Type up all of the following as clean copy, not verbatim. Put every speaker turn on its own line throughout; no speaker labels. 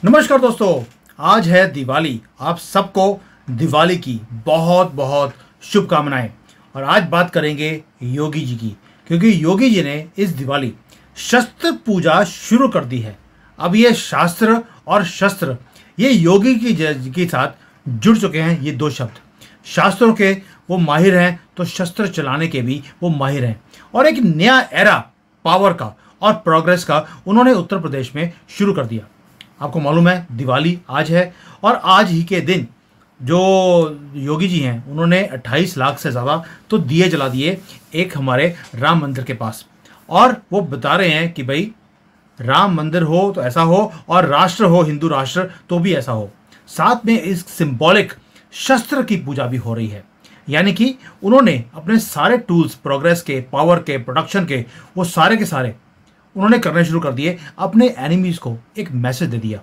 नमस्कार दोस्तों, आज है दिवाली। आप सबको दिवाली की बहुत बहुत शुभकामनाएं। और आज बात करेंगे योगी जी की, क्योंकि योगी जी ने इस दिवाली शस्त्र पूजा शुरू कर दी है। अब ये शास्त्र और शस्त्र ये योगी के साथ जुड़ चुके हैं। ये दो शब्द शास्त्रों के वो माहिर हैं, तो शस्त्र चलाने के भी वो माहिर हैं। और एक नया एरा पावर का और प्रोग्रेस का उन्होंने उत्तर प्रदेश में शुरू कर दिया। आपको मालूम है दिवाली आज है, और आज ही के दिन जो योगी जी हैं उन्होंने 28 लाख से ज़्यादा तो दिए जला दिए एक हमारे राम मंदिर के पास। और वो बता रहे हैं कि भाई राम मंदिर हो तो ऐसा हो, और राष्ट्र हो हिंदू राष्ट्र तो भी ऐसा हो। साथ में इस सिंबॉलिक शस्त्र की पूजा भी हो रही है। यानी कि उन्होंने अपने सारे टूल्स, प्रोग्रेस के, पावर के, प्रोडक्शन के, वो सारे के सारे उन्होंने करने शुरू कर दिए। अपने एनिमीज को एक मैसेज दे दिया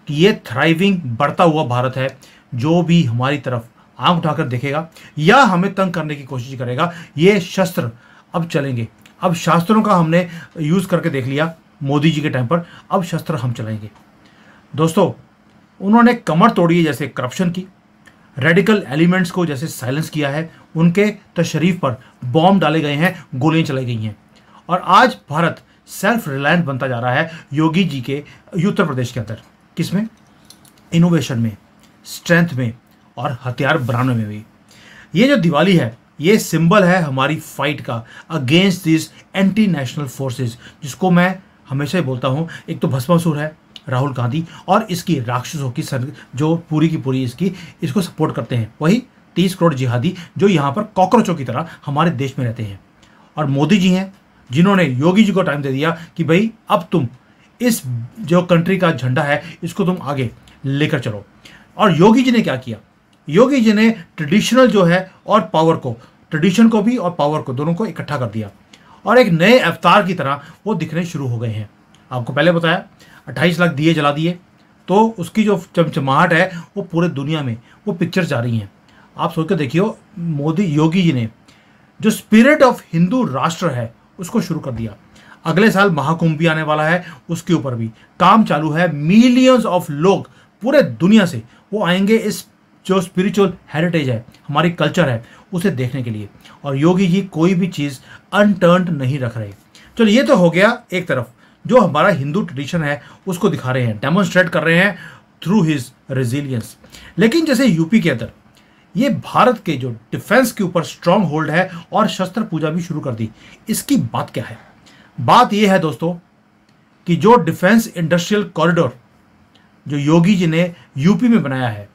कि ये थ्राइविंग बढ़ता हुआ भारत है। जो भी हमारी तरफ आंख उठाकर देखेगा या हमें तंग करने की कोशिश करेगा, ये शस्त्र अब चलेंगे। अब शास्त्रों का हमने यूज करके देख लिया मोदी जी के टाइम पर, अब शस्त्र हम चलाएंगे। दोस्तों, उन्होंने कमर तोड़ी है जैसे करप्शन की, रेडिकल एलिमेंट्स को जैसे साइलेंस किया है, उनके तशरीफ पर बॉम्ब डाले गए हैं, गोलियां चलाई गई हैं। और आज भारत सेल्फ रिलायंट बनता जा रहा है योगी जी के उत्तर प्रदेश के अंदर। किसमें? इनोवेशन में, स्ट्रेंथ में और हथियार बनाने में भी। ये जो दिवाली है ये सिंबल है हमारी फाइट का against this anti national forces, जिसको मैं हमेशा ही बोलता हूँ। एक तो भस्मासुर है राहुल गांधी और इसकी राक्षसों की जो पूरी की पूरी इसको सपोर्ट करते हैं, वही 30 करोड़ जिहादी जो यहाँ पर कॉकरोचों की तरह हमारे देश में रहते हैं। और मोदी जी हैं जिन्होंने योगी जी को टाइम दे दिया कि भाई अब तुम इस जो कंट्री का झंडा है इसको तुम आगे लेकर चलो। और योगी जी ने क्या किया? योगी जी ने ट्रेडिशनल जो है और पावर को, ट्रेडिशन को भी और पावर को, दोनों को इकट्ठा कर दिया और एक नए अवतार की तरह वो दिखने शुरू हो गए हैं। आपको पहले बताया 28 लाख दिए जला दिए, तो उसकी जो चमचमाहट है वो पूरे दुनिया में वो पिक्चर जा रही हैं। आप सोच कर देखियो, योगी जी ने जो स्पिरिट ऑफ हिंदू राष्ट्र है उसको शुरू कर दिया। अगले साल महाकुंभ भी आने वाला है, उसके ऊपर भी काम चालू है। मिलियंस ऑफ लोग पूरे दुनिया से वो आएंगे इस जो स्पिरिचुअल हेरिटेज है, हमारी कल्चर है, उसे देखने के लिए। और योगी जी कोई भी चीज़ अनटर्न्ड नहीं रख रहे। चलो, ये तो हो गया एक तरफ जो हमारा हिंदू ट्रेडिशन है उसको दिखा रहे हैं, डेमोन्स्ट्रेट कर रहे हैं थ्रू हिज रेजिलियंस। लेकिन जैसे यूपी के अंदर ये भारत के जो डिफेंस के ऊपर स्ट्रांग होल्ड है और शस्त्र पूजा भी शुरू कर दी, इसकी बात क्या है? बात यह है दोस्तों कि जो डिफेंस इंडस्ट्रियल कॉरिडोर जो योगी जी ने यूपी में बनाया है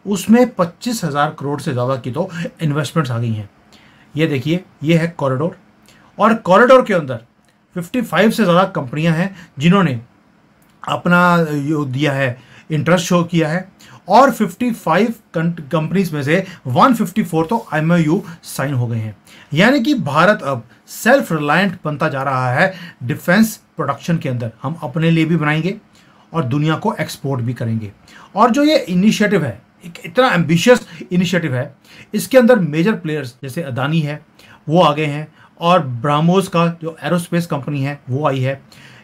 उसमें 25,000 करोड़ से ज़्यादा की तो इन्वेस्टमेंट्स आ गई हैं। ये देखिए, ये है कॉरिडोर, और कॉरिडोर के अंदर 55 से ज़्यादा कंपनियां हैं जिन्होंने अपना दिया है, इंटरेस्ट शो किया है। और 55 कंपनीज में से 154 तो MOU साइन हो गए हैं। यानी कि भारत अब सेल्फ रिलायंट बनता जा रहा है डिफेंस प्रोडक्शन के अंदर। हम अपने लिए भी बनाएंगे और दुनिया को एक्सपोर्ट भी करेंगे। और जो ये इनिशिएटिव है, एक इतना एम्बिशियस इनिशिएटिव है, इसके अंदर मेजर प्लेयर्स जैसे अदानी है वो आ गए हैं, और ब्राह्मोस का जो एरोस्पेस कंपनी है वो आई है।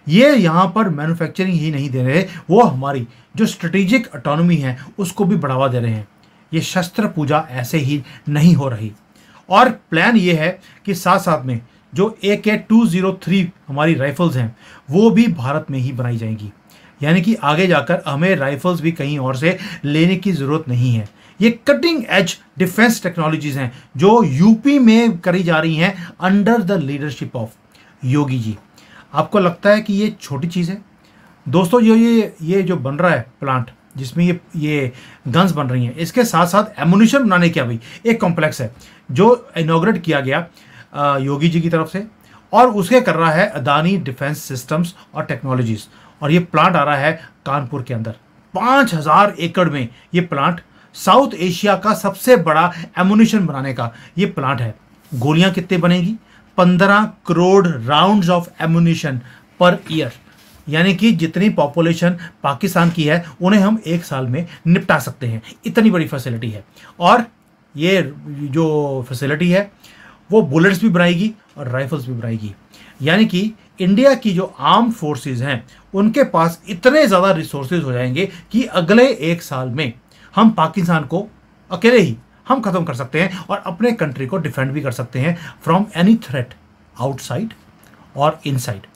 ये यहाँ पर मैन्युफैक्चरिंग ही नहीं दे रहे, वो हमारी जो स्ट्रेटेजिक ऑटोनॉमी है उसको भी बढ़ावा दे रहे हैं। ये शस्त्र पूजा ऐसे ही नहीं हो रही। और प्लान ये है कि साथ साथ में जो AK-203 हमारी राइफल्स हैं वो भी भारत में ही बनाई जाएंगी। यानी कि आगे जाकर हमें राइफल्स भी कहीं और से लेने की ज़रूरत नहीं है। ये कटिंग एज डिफेंस टेक्नोलॉजीज़ हैं जो यूपी में करी जा रही हैं under the leadership of Yogi ji. आपको लगता है कि ये छोटी चीज़ है? दोस्तों, ये जो बन रहा है प्लांट जिसमें ये गन्स बन रही हैं, इसके साथ साथ एमुनिशन बनाने का भी एक कॉम्प्लेक्स है जो इनॉग्रेट किया गया योगी जी की तरफ से, और उसके कर रहा है अदानी डिफेंस सिस्टम्स और टेक्नोलॉजीज। और ये प्लांट आ रहा है कानपुर के अंदर। 5,000 एकड़ में ये प्लांट, साउथ एशिया का सबसे बड़ा एमुनिशन बनाने का ये प्लांट है। गोलियां कितने बनेगी? 15 crore rounds of ammunition per year. यानी कि जितनी पॉपुलेशन पाकिस्तान की है उन्हें हम एक साल में निपटा सकते हैं, इतनी बड़ी फैसिलिटी है। और ये जो फैसिलिटी है वो बुलेट्स भी बनाएगी और राइफल्स भी बनाएगी। यानी कि इंडिया की जो आर्म फोर्सेस हैं उनके पास इतने ज़्यादा रिसोर्सेज हो जाएंगे कि अगले 1 साल में हम पाकिस्तान को अकेले ही हम ख़त्म कर सकते हैं और अपने कंट्री को डिफेंड भी कर सकते हैं फ्रॉम एनी थ्रेट आउटसाइड और इनसाइड।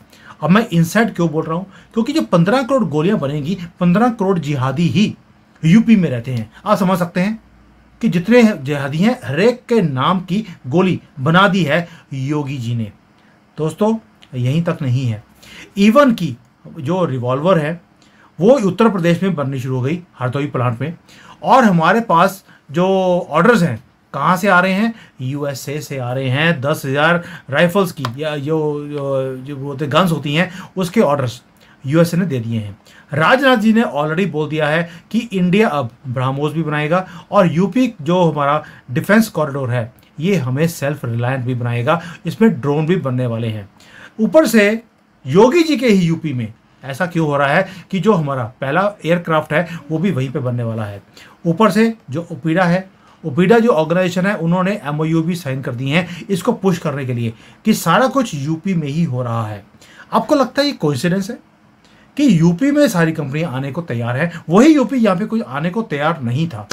अब मैं इनसाइड क्यों बोल रहा हूं? क्योंकि जो 15 करोड़ गोलियां बनेंगी, 15 करोड़ जिहादी ही यूपी में रहते हैं। आप समझ सकते हैं कि जितने जिहादी हैं हर एक के नाम की गोली बना दी है योगी जी ने। दोस्तों यहीं तक नहीं है, इवन की जो रिवॉल्वर है वो उत्तर प्रदेश में बननी शुरू हो गई हरदोई प्लांट में। और हमारे पास जो ऑर्डर्स हैं कहाँ से आ रहे हैं? यूएसए से आ रहे हैं। 10,000 राइफल्स की या जो बोलते गन्स होती हैं उसके ऑर्डर्स यूएसए ने दे दिए हैं। राजनाथ जी ने ऑलरेडी बोल दिया है कि इंडिया अब ब्रह्मोस भी बनाएगा और यूपी जो हमारा डिफेंस कॉरिडोर है ये हमें सेल्फ रिलायंट भी बनाएगा। इसमें ड्रोन भी बनने वाले हैं। ऊपर से योगी जी के ही यूपी में ऐसा क्यों हो रहा है कि जो हमारा पहला एयरक्राफ्ट है वो भी वहीं पे बनने वाला है। ऊपर से जो ओपीडा है, ओपीडा जो ऑर्गेनाइजेशन है उन्होंने एमओयू भी साइन कर दिए हैं इसको पुश करने के लिए कि सारा कुछ यूपी में ही हो रहा है। आपको लगता है ये कोइंसिडेंस है कि यूपी में सारी कंपनियां आने को तैयार है, वही यूपी यहाँ पे कोई आने को तैयार नहीं था।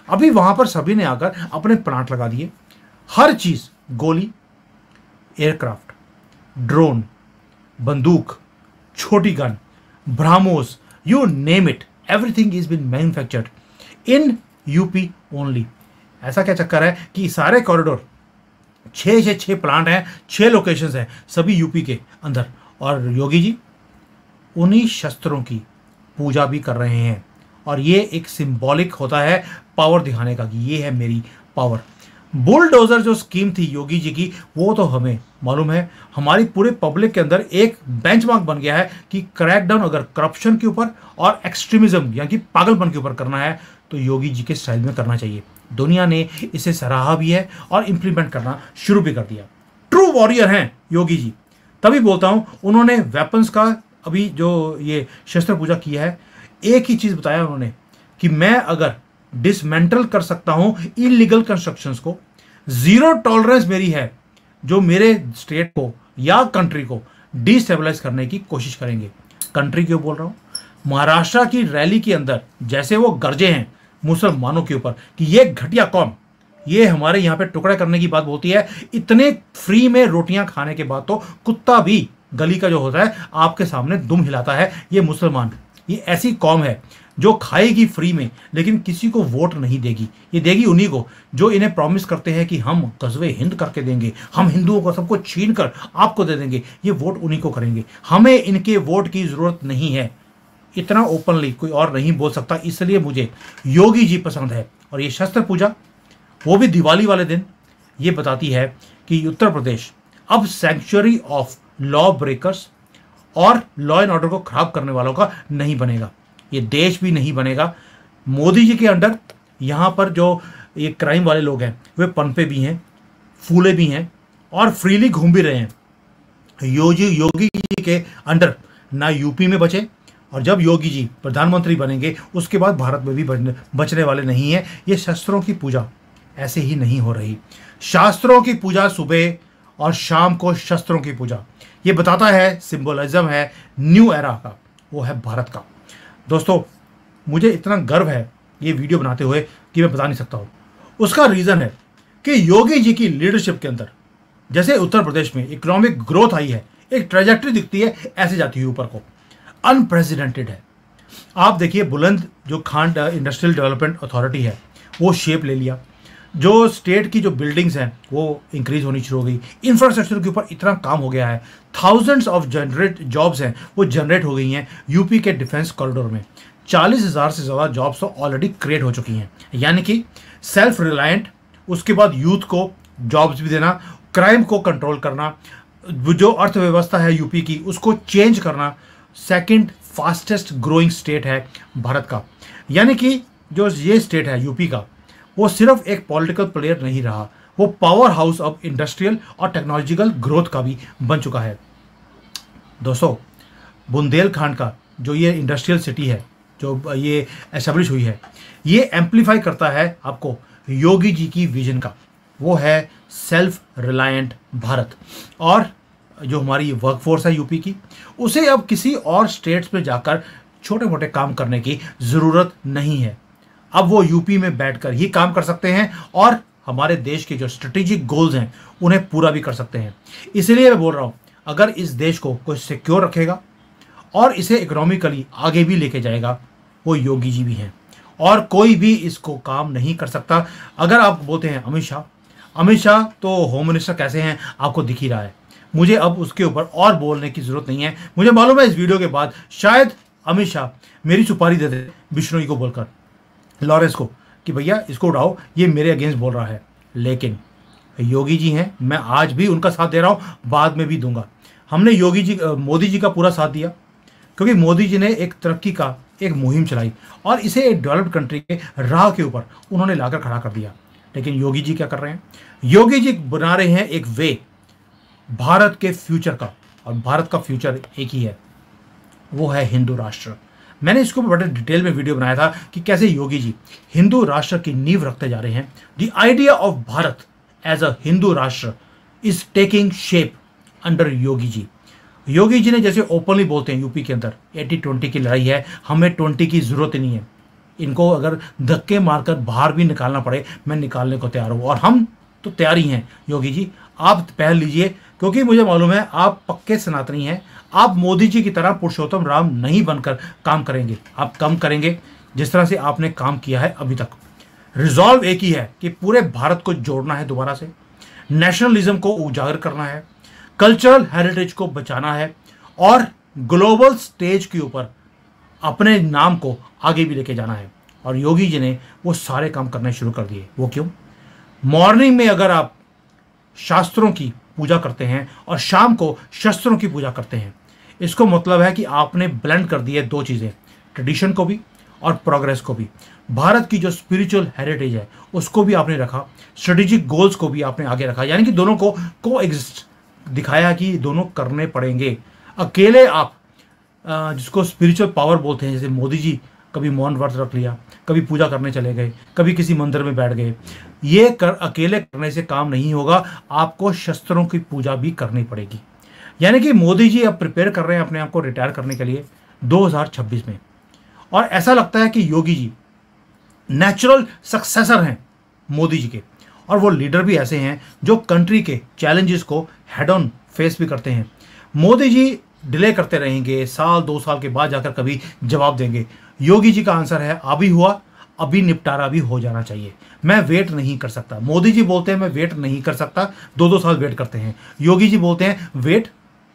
अभी वहां पर सभी ने आकर अपने प्लांट लगा दिए। हर चीज, गोली, एयरक्राफ्ट, ड्रोन, बंदूक, छोटी gun, BrahMos, you name it, everything is been manufactured in UP only. ऐसा क्या चक्कर है कि सारे कॉरिडोर 6 प्लांट हैं, 6 लोकेशंस हैं, सभी यूपी के अंदर। और योगी जी उन्हीं शस्त्रों की पूजा भी कर रहे हैं और ये एक सिंबॉलिक होता है पावर दिखाने का कि ये है मेरी पावर। बुलडोजर जो स्कीम थी योगी जी की वो तो हमें मालूम है, हमारी पूरे पब्लिक के अंदर एक बेंचमार्क बन गया है कि क्रैकडाउन अगर करप्शन के ऊपर और एक्सट्रीमिज्म यानी कि पागलपन के ऊपर करना है तो योगी जी के स्टाइल में करना चाहिए। दुनिया ने इसे सराहा भी है और इंप्लीमेंट करना शुरू भी कर दिया। ट्रू वॉरियर हैं योगी जी, तभी बोलता हूं उन्होंने वेपन्स का अभी जो ये शस्त्र पूजा किया है, एक ही चीज बताया उन्होंने कि मैं अगर डिसमेंटल कर सकता हूं इलीगल कंस्ट्रक्शंस को, जीरो टॉलरेंस मेरी है जो मेरे स्टेट को या कंट्री को डिस्टेबलाइज करने की कोशिश करेंगे। कंट्री क्यों बोल रहा हूं? महाराष्ट्र की रैली के अंदर जैसे वो गरजे हैं मुसलमानों के ऊपर कि ये घटिया कौम, ये हमारे यहाँ पे टुकड़ा करने की बात बोलती है। इतने फ्री में रोटियां खाने के बाद तो कुत्ता भी गली का जो होता है आपके सामने दुम हिलाता है। ये मुसलमान, ये ऐसी कौम है जो खाएगी फ्री में लेकिन किसी को वोट नहीं देगी। ये देगी उन्हीं को जो इन्हें प्रॉमिस करते हैं कि हम गज़वे हिंद करके देंगे, हम हिंदुओं को सबको छीन कर आपको दे देंगे। ये वोट उन्हीं को करेंगे, हमें इनके वोट की जरूरत नहीं है। इतना ओपनली कोई और नहीं बोल सकता, इसलिए मुझे योगी जी पसंद है। और ये शस्त्र पूजा वो भी दिवाली वाले दिन ये बताती है कि उत्तर प्रदेश अब सैंक्चुअरी ऑफ लॉ ब्रेकर्स और लॉ एंड ऑर्डर को खराब करने वालों का नहीं बनेगा। ये देश भी नहीं बनेगा। मोदी जी के अंडर यहाँ पर जो ये क्राइम वाले लोग हैं वे पनपे भी हैं, फूले भी हैं और फ्रीली घूम भी रहे हैं। योगी जी के अंडर ना यूपी में बचे, और जब योगी जी प्रधानमंत्री बनेंगे उसके बाद भारत में भी बचने वाले नहीं है। ये शस्त्रों की पूजा ऐसे ही नहीं हो रही। शास्त्रों की पूजा सुबह और शाम को शस्त्रों की पूजा, ये बताता है, सिंबलिज्म है न्यू एरा का, वो है भारत का। दोस्तों मुझे इतना गर्व है ये वीडियो बनाते हुए कि मैं बता नहीं सकता हूँ। उसका रीज़न है कि योगी जी की लीडरशिप के अंदर जैसे उत्तर प्रदेश में इकोनॉमिक ग्रोथ आई है, एक ट्रेजेक्ट्री दिखती है, ऐसे जाती है ऊपर को, अनप्रेसिडेंटेड है। आप देखिए बुलंद जो खांड इंडस्ट्रियल डेवलपमेंट अथॉरिटी है वो शेप ले लिया, जो स्टेट की जो बिल्डिंग्स हैं वो इंक्रीज होनी शुरू हो गई, इंफ्रास्ट्रक्चर के ऊपर इतना काम हो गया है, थाउजेंड्स ऑफ जनरेट जॉब्स हैं वो जनरेट हो गई हैं यूपी के डिफेंस कॉरिडोर में। 40,000 से ज़्यादा जॉब्स तो ऑलरेडी क्रिएट हो चुकी हैं, यानी कि सेल्फ रिलायंट। उसके बाद यूथ को जॉब्स भी देना, क्राइम को कंट्रोल करना, जो अर्थव्यवस्था है यूपी की उसको चेंज करना। सेकंड फास्टेस्ट ग्रोइंग स्टेट है भारत का, यानी कि जो ये स्टेट है यूपी का वो सिर्फ एक पॉलिटिकल प्लेयर नहीं रहा, वो पावर हाउस ऑफ इंडस्ट्रियल और टेक्नोलॉजिकल ग्रोथ का भी बन चुका है। दोस्तों बुंदेलखंड का जो ये इंडस्ट्रियल सिटी है जो ये एस्टेब्लिश हुई है, ये एम्पलीफाई करता है आपको योगी जी की विजन का, वो है सेल्फ रिलायंट भारत। और जो हमारी वर्कफोर्स है यूपी की, उसे अब किसी और स्टेट्स में जाकर छोटे मोटे काम करने की ज़रूरत नहीं है। अब वो यूपी में बैठकर ही काम कर सकते हैं और हमारे देश के जो स्ट्रेटेजिक गोल्स हैं उन्हें पूरा भी कर सकते हैं। इसलिए मैं बोल रहा हूँ, अगर इस देश को कोई सिक्योर रखेगा और इसे इकोनॉमिकली आगे भी लेके जाएगा, वो योगी जी भी हैं, और कोई भी इसको काम नहीं कर सकता। अगर आप बोलते हैं अमित शाह तो होम मिनिस्टर कैसे हैं आपको दिख ही रहा है। मुझे अब उसके ऊपर और बोलने की ज़रूरत नहीं है। मुझे मालूम है इस वीडियो के बाद शायद अमित शाह मेरी सुपारी दे दे बिश्नोई को बोलकर, लॉरेंस को, कि भैया इसको उड़ाओ, ये मेरे अगेंस्ट बोल रहा है। लेकिन योगी जी हैं, मैं आज भी उनका साथ दे रहा हूँ, बाद में भी दूंगा। हमने मोदी जी का पूरा साथ दिया, क्योंकि मोदी जी ने एक तरक्की का एक मुहिम चलाई और इसे एक डेवलप्ड कंट्री के राह के ऊपर उन्होंने लाकर खड़ा कर दिया। लेकिन योगी जी क्या कर रहे हैं? योगी जी बना रहे हैं एक वे भारत के फ्यूचर का, और भारत का फ्यूचर एक ही है, वो है हिंदू राष्ट्र। मैंने इसको बड़े डिटेल में वीडियो बनाया था कि कैसे योगी जी हिंदू राष्ट्र की नींव रखते जा रहे हैं। The idea of Bharat as a Hindu Rashtra is taking shape under Yogi ji. Yogi ji ने जैसे ओपनली बोलते हैं यूपी के अंदर 80-20 की लड़ाई है, हमें 20 की जरूरत ही नहीं है। इनको अगर धक्के मारकर बाहर भी निकालना पड़े, मैं निकालने को तैयार हूँ, और हम तो तैयार ही हैं। योगी जी आप पहल लीजिए, क्योंकि मुझे मालूम है आप पक्के सनातनी हैं। आप मोदी जी की तरह पुरुषोत्तम राम नहीं बनकर काम करेंगे, आप कम करेंगे जिस तरह से आपने काम किया है अभी तक। रिजॉल्व एक ही है कि पूरे भारत को जोड़ना है, दोबारा से नेशनलिज्म को उजागर करना है, कल्चरल हेरिटेज को बचाना है, और ग्लोबल स्टेज के ऊपर अपने नाम को आगे भी लेके जाना है। और योगी जी ने वो सारे काम करने शुरू कर दिए। वो क्यों? मॉर्निंग में अगर आप शास्त्रों की पूजा करते हैं और शाम को शस्त्रों की पूजा करते हैं, इसको मतलब है कि आपने ब्लेंड कर दिए दो चीज़ें, ट्रेडिशन को भी और प्रोग्रेस को भी। भारत की जो स्पिरिचुअल हेरिटेज है उसको भी आपने रखा, स्ट्रेटेजिक गोल्स को भी आपने आगे रखा, यानी कि दोनों को कोएग्जिस्ट दिखाया कि दोनों करने पड़ेंगे। अकेले आप जिसको स्पिरिचुअल पावर बोलते हैं, जैसे मोदी जी कभी मौन व्रत रख लिया, कभी पूजा करने चले गए, कभी किसी मंदिर में बैठ गए, ये अकेले करने से काम नहीं होगा, आपको शस्त्रों की पूजा भी करनी पड़ेगी। यानी कि मोदी जी अब प्रिपेयर कर रहे हैं अपने आप को रिटायर करने के लिए 2026 में, और ऐसा लगता है कि योगी जी नेचुरल सक्सेसर हैं मोदी जी के, और वो लीडर भी ऐसे हैं जो कंट्री के चैलेंजेस को हेड ऑन फेस भी करते हैं। मोदी जी डिले करते रहेंगे, साल 2 साल के बाद जाकर कभी जवाब देंगे। योगी जी का आंसर है अभी हुआ, अभी निपटारा भी हो जाना चाहिए, मैं वेट नहीं कर सकता। मोदी जी बोलते हैं मैं वेट नहीं कर सकता, 2-2 साल वेट करते हैं। योगी जी बोलते हैं वेट,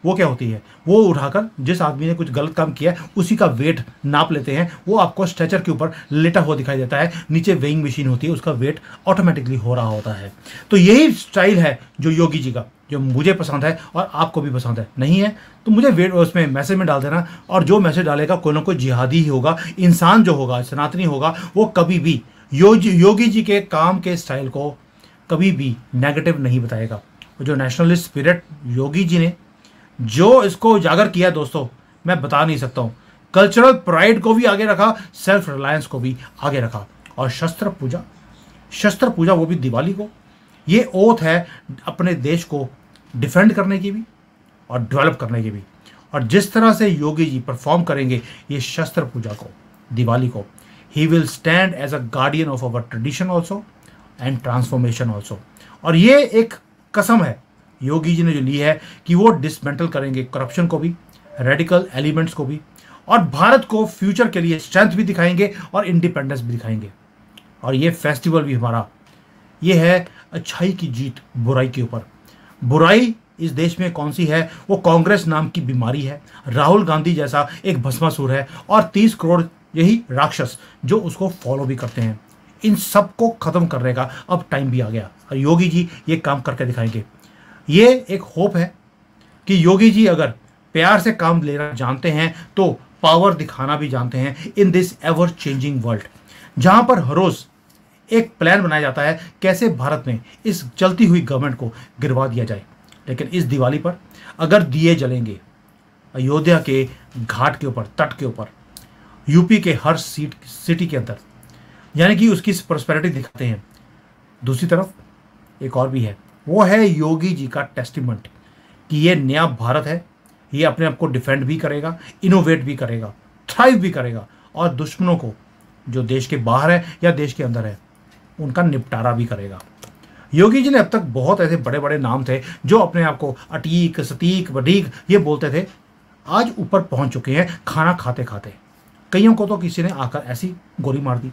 वो क्या होती है? वो उठाकर जिस आदमी ने कुछ गलत काम किया है उसी का वेट नाप लेते हैं। वो आपको स्ट्रेचर के ऊपर लेटा हुआ दिखाई देता है, नीचे वेइंग मशीन होती है, उसका वेट ऑटोमेटिकली हो रहा होता है। तो यही स्टाइल है जो योगी जी का, जो मुझे पसंद है और आपको भी पसंद है। नहीं है तो मुझे वेट उसमें मैसेज में डाल देना, और जो मैसेज डालेगा कोई ना कोई जिहादी ही होगा, इंसान जो होगा, सनातनी होगा, वो कभी भी योगी जी के काम के स्टाइल को कभी भी नेगेटिव नहीं बताएगा। जो नेशनलिस्ट स्पिरिट योगी जी ने जो इसको उजागर किया दोस्तों, मैं बता नहीं सकता हूँ। कल्चरल प्राइड को भी आगे रखा, सेल्फ रिलायंस को भी आगे रखा, और शस्त्र पूजा वो भी दिवाली को। ये ओथ है अपने देश को डिफेंड करने की भी और डेवलप करने की भी। और जिस तरह से योगी जी परफॉर्म करेंगे ये शस्त्र पूजा को, दिवाली को, ही will stand as a guardian of our tradition also and transformation also. और ये एक कसम है योगी जी ने जो ली है कि वो डिसमेंटल करेंगे करप्शन को भी, रेडिकल एलिमेंट्स को भी, और भारत को फ्यूचर के लिए स्ट्रेंथ भी दिखाएंगे और इंडिपेंडेंस भी दिखाएंगे। और ये फेस्टिवल भी हमारा, ये है अच्छाई की जीत बुराई के ऊपर। बुराई इस देश में कौन सी है? वो कांग्रेस नाम की बीमारी है, राहुल गांधी जैसा एक भस्मासुर है, और 30 करोड़ यही राक्षस जो उसको फॉलो भी करते हैं। इन सबको खत्म करने का अब टाइम भी आ गया, और योगी जी ये काम करके दिखाएंगे। ये एक होप है कि योगी जी अगर प्यार से काम लेना जानते हैं तो पावर दिखाना भी जानते हैं in this ever changing world, जहां पर हर रोज एक प्लान बनाया जाता है कैसे भारत में इस चलती हुई गवर्नमेंट को गिरवा दिया जाए। लेकिन इस दिवाली पर अगर दिए जलेंगे अयोध्या के घाट के ऊपर, तट के ऊपर, यूपी के हर सिटी के अंदर, यानी कि उसकी प्रॉस्पेरिटी दिखाते हैं। दूसरी तरफ एक और भी है, वो है योगी जी का टेस्टिमेंट कि ये नया भारत है, ये अपने आप को डिफेंड भी करेगा, इनोवेट भी करेगा, थ्राइव भी करेगा, और दुश्मनों को जो देश के बाहर है या देश के अंदर है उनका निपटारा भी करेगा। योगी जी ने अब तक बहुत ऐसे बड़े बड़े नाम थे जो अपने आप को अटीक, सतीक, वडीक ये बोलते थे, आज ऊपर पहुंच चुके हैं खाना खाते खाते। कईयों को तो किसी ने आकर ऐसी गोली मार दी,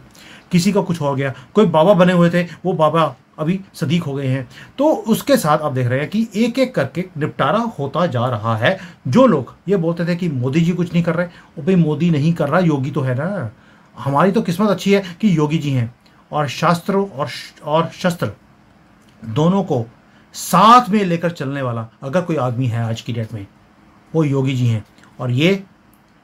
किसी का कुछ हो गया, कोई बाबा बने हुए थे वो बाबा अभी सदीक हो गए हैं। तो उसके साथ आप देख रहे हैं कि एक एक करके निपटारा होता जा रहा है। जो लोग ये बोलते थे कि मोदी जी कुछ नहीं कर रहे, वो भाई मोदी नहीं कर रहा, योगी तो है ना। हमारी तो किस्मत अच्छी है कि योगी जी हैं, और शास्त्र और शस्त्र दोनों को साथ में लेकर चलने वाला अगर कोई आदमी है आज की डेट में, वो योगी जी हैं। और ये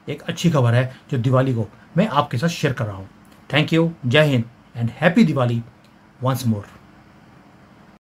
एक अच्छी खबर है जो दिवाली को मैं आपके साथ शेयर कर रहा हूँ। Thank you, Jai Hind and happy Diwali once more.